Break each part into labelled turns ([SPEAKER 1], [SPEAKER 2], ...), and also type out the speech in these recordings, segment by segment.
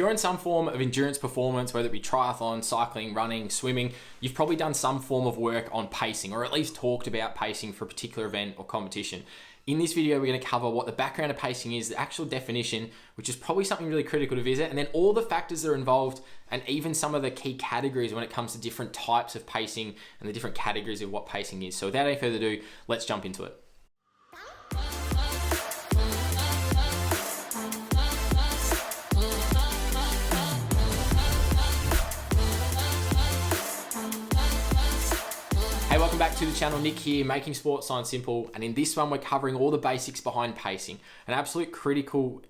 [SPEAKER 1] You're in some form of endurance performance, whether it be triathlon, cycling, running, swimming, you've probably done some form of work on pacing, or at least talked about pacing for a particular event or competition. In this video, we're going to cover what the background of pacing is, the actual definition, which is probably something really critical to visit, and then all the factors that are involved, and even some of the key categories when it comes to different types of pacing and the different categories of what pacing is. So without any further ado, let's jump into it. Hey, welcome back to the channel. Nick here, making sports science simple. And in this one, we're covering all the basics behind pacing, an absolute critical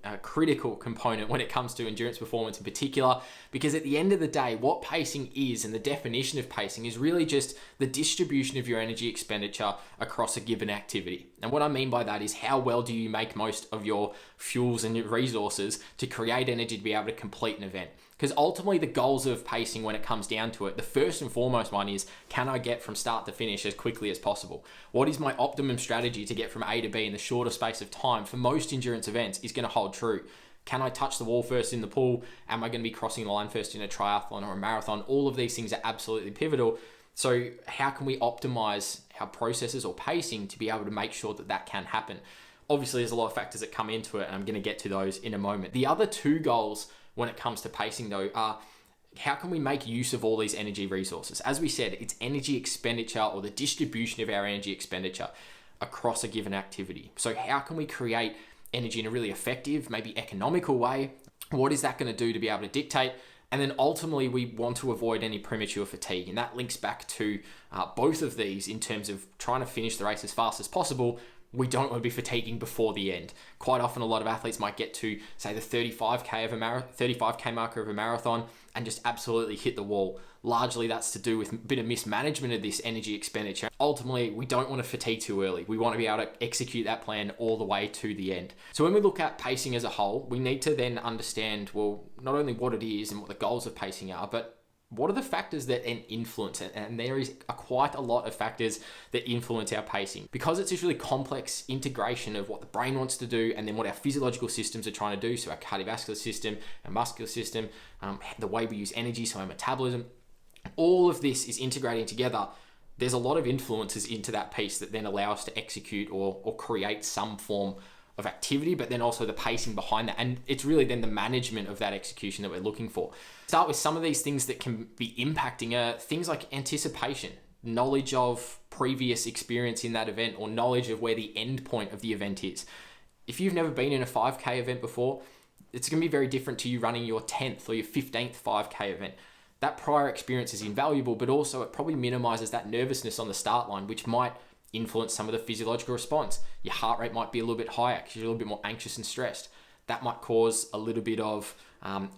[SPEAKER 1] component when it comes to endurance performance in particular, because at the end of the day, what pacing is and the definition of pacing is really just the distribution of your energy expenditure across a given activity. And what I mean by that is how well do you make most of your fuels and your resources to create energy to be able to complete an event? Because ultimately the goals of pacing, when it comes down to it, the first and foremost one is, can I get from start to finish as quickly as possible? What is my optimum strategy to get from A to B in the shorter space of time for most endurance events is going to hold true. Can I touch the wall first in the pool? Am I going to be crossing the line first in a triathlon or a marathon? All of these things are absolutely pivotal. So how can we optimize our processes or pacing to be able to make sure that that can happen? Obviously, there's a lot of factors that come into it, and I'm going to get to those in a moment. The other two goals when it comes to pacing though are, how can we make use of all these energy resources? As we said, it's energy expenditure or the distribution of our energy expenditure across a given activity. So how can we create energy in a really effective, maybe economical way? What is that going to do to be able to dictate? And then ultimately, we want to avoid any premature fatigue. And that links back to both of these in terms of trying to finish the race as fast as possible. We don't want to be fatiguing before the end. Quite often, a lot of athletes might get to, say, the 35K marker of a marathon and just absolutely hit the wall. Largely, that's to do with a bit of mismanagement of this energy expenditure. Ultimately, we don't want to fatigue too early. We want to be able to execute that plan all the way to the end. So when we look at pacing as a whole, we need to then understand, well, not only what it is and what the goals of pacing are, but what are the factors that influence it? And there is quite a lot of factors that influence our pacing, because it's this really complex integration of what the brain wants to do and then what our physiological systems are trying to do. So our cardiovascular system, our muscular system, the way we use energy, so our metabolism, all of this is integrating together. There's a lot of influences into that piece that then allow us to execute or create some form of activity, but then also the pacing behind that. And it's really then the management of that execution that we're looking for. Start with some of these things that can be impacting things like anticipation, knowledge of previous experience in that event, or knowledge of where the end point of the event is. If you've never been in a 5K event before, it's going to be very different to you running your 10th or your 15th 5K event. That prior experience is invaluable, but also it probably minimizes that nervousness on the start line, which might influence some of the physiological response. Your heart rate might be a little bit higher because you're a little bit more anxious and stressed. That might cause a little bit of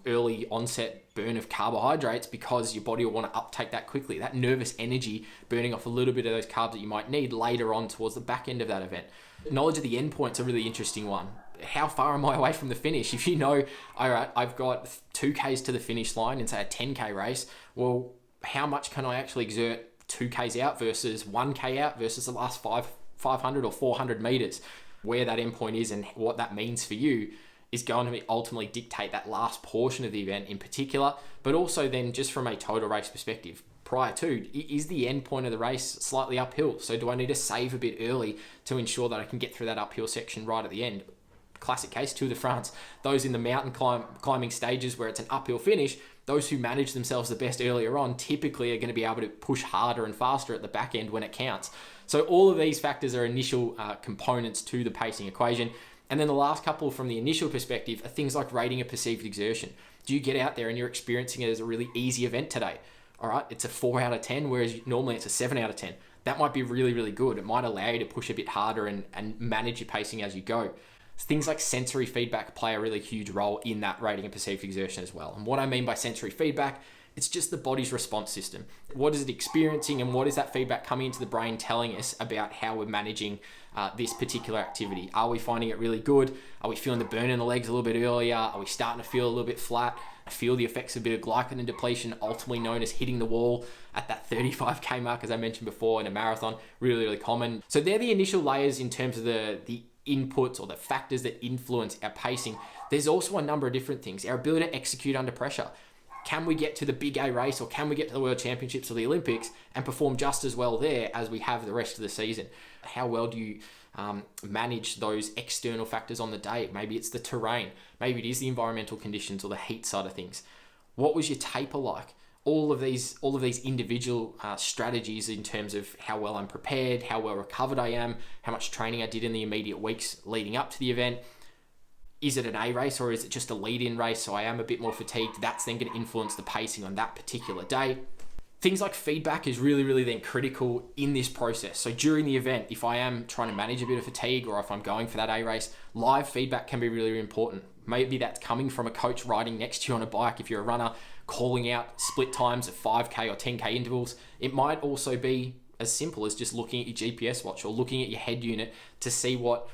[SPEAKER 1] early onset burn of carbohydrates because your body will want to uptake that quickly. That nervous energy burning off a little bit of those carbs that you might need later on towards the back end of that event. Knowledge of the endpoint's a really interesting one. How far am I away from the finish? If you know, all right, I've got 2Ks to the finish line in, say, a 10K race, well, how much can I actually exert 2Ks out versus 1K out versus the last 500 or 400 meters? Where that endpoint is and what that means for you is going to ultimately dictate that last portion of the event in particular, but also then just from a total race perspective. Prior to, is the end point of the race slightly uphill? So do I need to save a bit early to ensure that I can get through that uphill section right at the end? Classic case, Tour de France. Those in the mountain climbing stages where it's an uphill finish, those who manage themselves the best earlier on typically are going to be able to push harder and faster at the back end when it counts. So all of these factors are initial components to the pacing equation. And then the last couple from the initial perspective are things like rating a perceived exertion. Do you get out there and you're experiencing it as a really easy event today? All right, it's a 4 out of 10, whereas normally it's a 7 out of 10. That might be really, really good. It might allow you to push a bit harder and manage your pacing as you go. Things like sensory feedback play a really huge role in that rating and perceived exertion as well. And what I mean by sensory feedback, it's just the body's response system. What is it experiencing, and what is that feedback coming into the brain telling us about how we're managing this particular activity? Are we finding it really good? Are we feeling the burn in the legs a little bit earlier? Are we starting to feel a little bit flat? Feel the effects of a bit of glycogen depletion, ultimately known as hitting the wall at that 35K mark, as I mentioned before, in a marathon. Really, really common. So they're the initial layers in terms of the inputs or the factors that influence our pacing. there's also a number of different things. Our ability to execute under pressure. Can we get to the big A race, or can we get to the World Championships or the Olympics and perform just as well there as we have the rest of the season? How well do you manage those external factors on the day? Maybe it's the terrain. Maybe it is the environmental conditions or the heat side of things. What was your taper like? All of these individual strategies in terms of how well I'm prepared, how well recovered I am, how much training I did in the immediate weeks leading up to the event. Is it an A race or is it just a lead-in race? So I am a bit more fatigued. That's then going to influence the pacing on that particular day. Things like feedback is really, really then critical in this process. So during the event, if I am trying to manage a bit of fatigue or if I'm going for that A race, live feedback can be really, really important. Maybe that's coming from a coach riding next to you on a bike if you're a runner, calling out split times of 5K or 10K intervals. It might also be as simple as just looking at your GPS watch or looking at your head unit to see what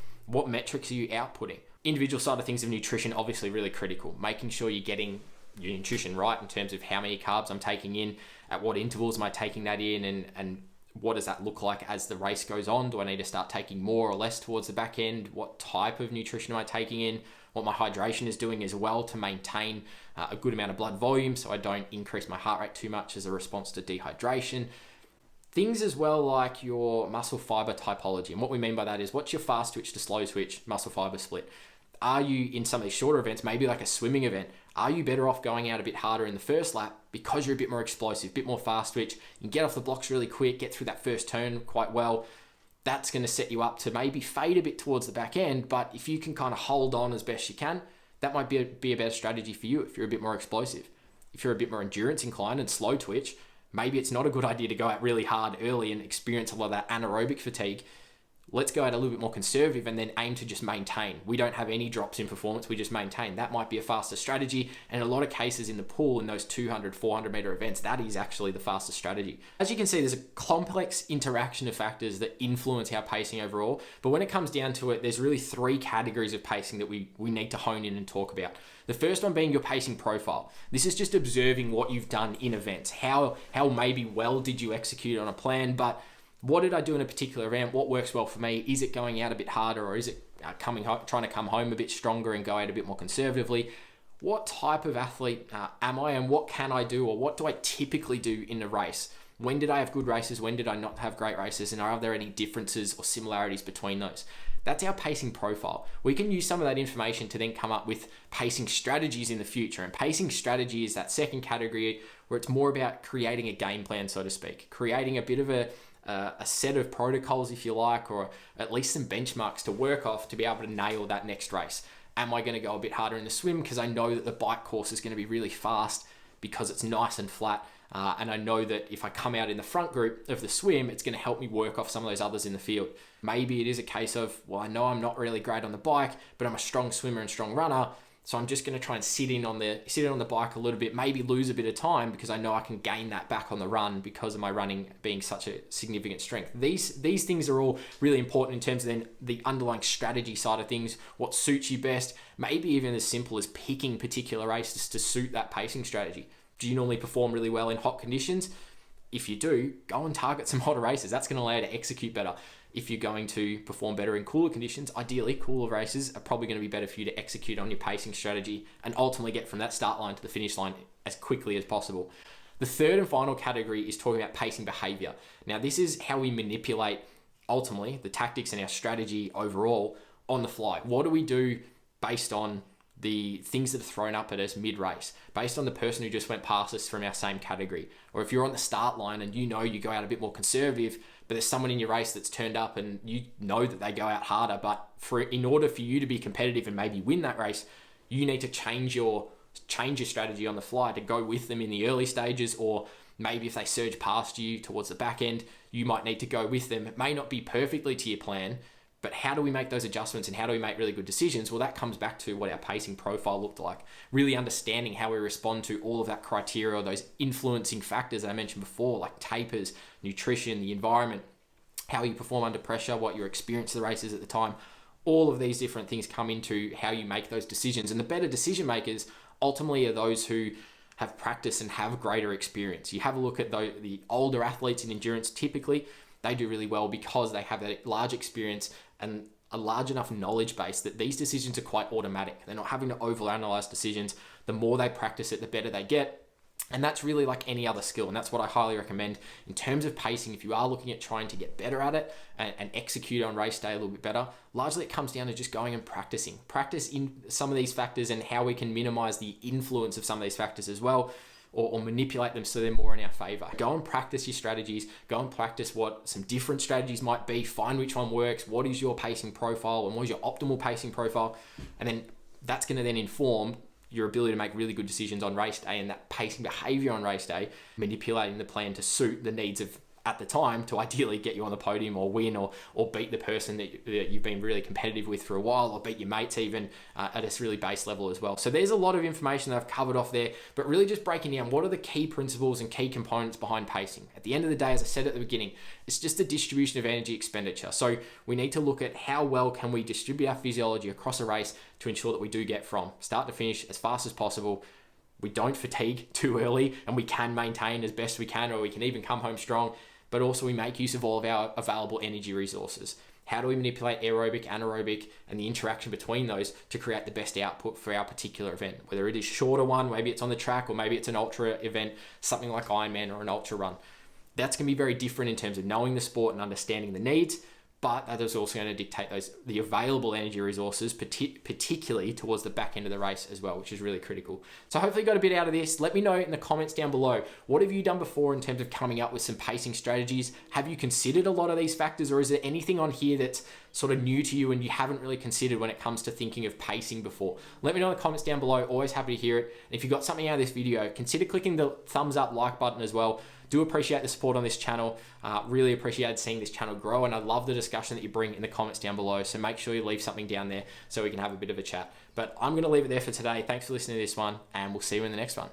[SPEAKER 1] metrics are you outputting. Individual side of things of nutrition, obviously really critical. Making sure you're getting your nutrition right in terms of how many carbs I'm taking in, at what intervals am I taking that in, and what does that look like as the race goes on? Do I need to start taking more or less towards the back end? What type of nutrition am I taking in? What my hydration is doing as well to maintain a good amount of blood volume so I don't increase my heart rate too much as a response to dehydration. Things as well like your muscle fiber typology. And what we mean by that is, what's your fast twitch to slow twitch muscle fiber split? Are you, in some of these shorter events, maybe like a swimming event, are you better off going out a bit harder in the first lap because you're a bit more explosive, a bit more fast twitch, you can get off the blocks really quick, get through that first turn quite well? That's going to set you up to maybe fade a bit towards the back end, but if you can kind of hold on as best you can, that might be a better strategy for you if you're a bit more explosive. If you're a bit more endurance inclined and slow twitch, maybe it's not a good idea to go out really hard early and experience a lot of that anaerobic fatigue. Let's go out a little bit more conservative and then aim to just maintain. We don't have any drops in performance, we just maintain. That might be a faster strategy. And in a lot of cases in the pool, in those 200, 400 meter events, that is actually the fastest strategy. As you can see, there's a complex interaction of factors that influence our pacing overall. But when it comes down to it, there's really 3 categories of pacing that we need to hone in and talk about. The first one being your pacing profile. This is just observing what you've done in events. How maybe well did you execute on a plan, but what did I do in a particular event? What works well for me? Is it going out a bit harder, or is it trying to come home a bit stronger and go out a bit more conservatively? What type of athlete am I, and what can I do, or what do I typically do in a race? When did I have good races? When did I not have great races? And are there any differences or similarities between those? That's our pacing profile. We can use some of that information to then come up with pacing strategies in the future. And pacing strategy is that second category where it's more about creating a game plan, so to speak, creating a bit of a set of protocols, if you like, or at least some benchmarks to work off to be able to nail that next race. Am I going to go a bit harder in the swim because I know that the bike course is going to be really fast because it's nice and flat, and I know that if I come out in the front group of the swim, it's going to help me work off some of those others in the field. Maybe it is a case of, well, I know I'm not really great on the bike, but I'm a strong swimmer and strong runner, so I'm just going to try and sit in on the bike a little bit, maybe lose a bit of time because I know I can gain that back on the run because of my running being such a significant strength. These things are all really important in terms of then the underlying strategy side of things, what suits you best, maybe even as simple as picking particular races to suit that pacing strategy. Do you normally perform really well in hot conditions? If you do, go and target some hotter races. That's going to allow you to execute better. If you're going to perform better in cooler conditions, ideally cooler races are probably going to be better for you to execute on your pacing strategy and ultimately get from that start line to the finish line as quickly as possible. The third and final category is talking about pacing behavior. Now, this is how we manipulate ultimately the tactics and our strategy overall on the fly. What do we do based on the things that are thrown up at us mid-race, based on the person who just went past us from our same category? Or if you're on the start line and you know you go out a bit more conservative, but there's someone in your race that's turned up and you know that they go out harder, but in order for you to be competitive and maybe win that race, you need to change your strategy on the fly to go with them in the early stages, or maybe if they surge past you towards the back end, you might need to go with them. It may not be perfectly to your plan, but how do we make those adjustments and how do we make really good decisions? Well, that comes back to what our pacing profile looked like. Really understanding how we respond to all of that criteria, those influencing factors that I mentioned before, like tapers, nutrition, the environment, how you perform under pressure, what your experience of the race is at the time. All of these different things come into how you make those decisions. And the better decision makers ultimately are those who have practice and have greater experience. You have a look at the older athletes in endurance, typically, they do really well because they have that large experience and a large enough knowledge base that these decisions are quite automatic. They're not having to overanalyze decisions. The more they practice it, the better they get. And that's really like any other skill. And that's what I highly recommend in terms of pacing. If you are looking at trying to get better at it and execute on race day a little bit better, largely it comes down to just going and practicing. Practice in some of these factors and how we can minimize the influence of some of these factors as well, or manipulate them so they're more in our favor. Go and practice your strategies. Go and practice what some different strategies might be. Find which one works. What is your pacing profile and what is your optimal pacing profile? And then that's going to then inform your ability to make really good decisions on race day, and that pacing behavior on race day, manipulating the plan to suit the needs of at the time to ideally get you on the podium or win or beat the person that you've been really competitive with for a while, or beat your mates even at a really base level as well. So there's a lot of information that I've covered off there, but really just breaking down what are the key principles and key components behind pacing. At the end of the day, as I said at the beginning, it's just a distribution of energy expenditure. So we need to look at how well can we distribute our physiology across a race to ensure that we do get from start to finish as fast as possible. We don't fatigue too early, and we can maintain as best we can, or we can even come home strong, but also we make use of all of our available energy resources. How do we manipulate aerobic, anaerobic, and the interaction between those to create the best output for our particular event? Whether it is a shorter one, maybe it's on the track, or maybe it's an ultra event, something like Ironman or an ultra run. That's going to be very different in terms of knowing the sport and understanding the needs, but that is also going to dictate the available energy resources, particularly towards the back end of the race as well, which is really critical. So hopefully you got a bit out of this. Let me know in the comments down below, what have you done before in terms of coming up with some pacing strategies? Have you considered a lot of these factors, or is there anything on here that's sort of new to you and you haven't really considered when it comes to thinking of pacing before? Let me know in the comments down below. Always happy to hear it. And if you got something out of this video, consider clicking the thumbs up like button as well. Do appreciate the support on this channel. Really appreciated seeing this channel grow, and I love the discussion that you bring in the comments down below. So make sure you leave something down there so we can have a bit of a chat. But I'm going to leave it there for today. Thanks for listening to this one, and we'll see you in the next one.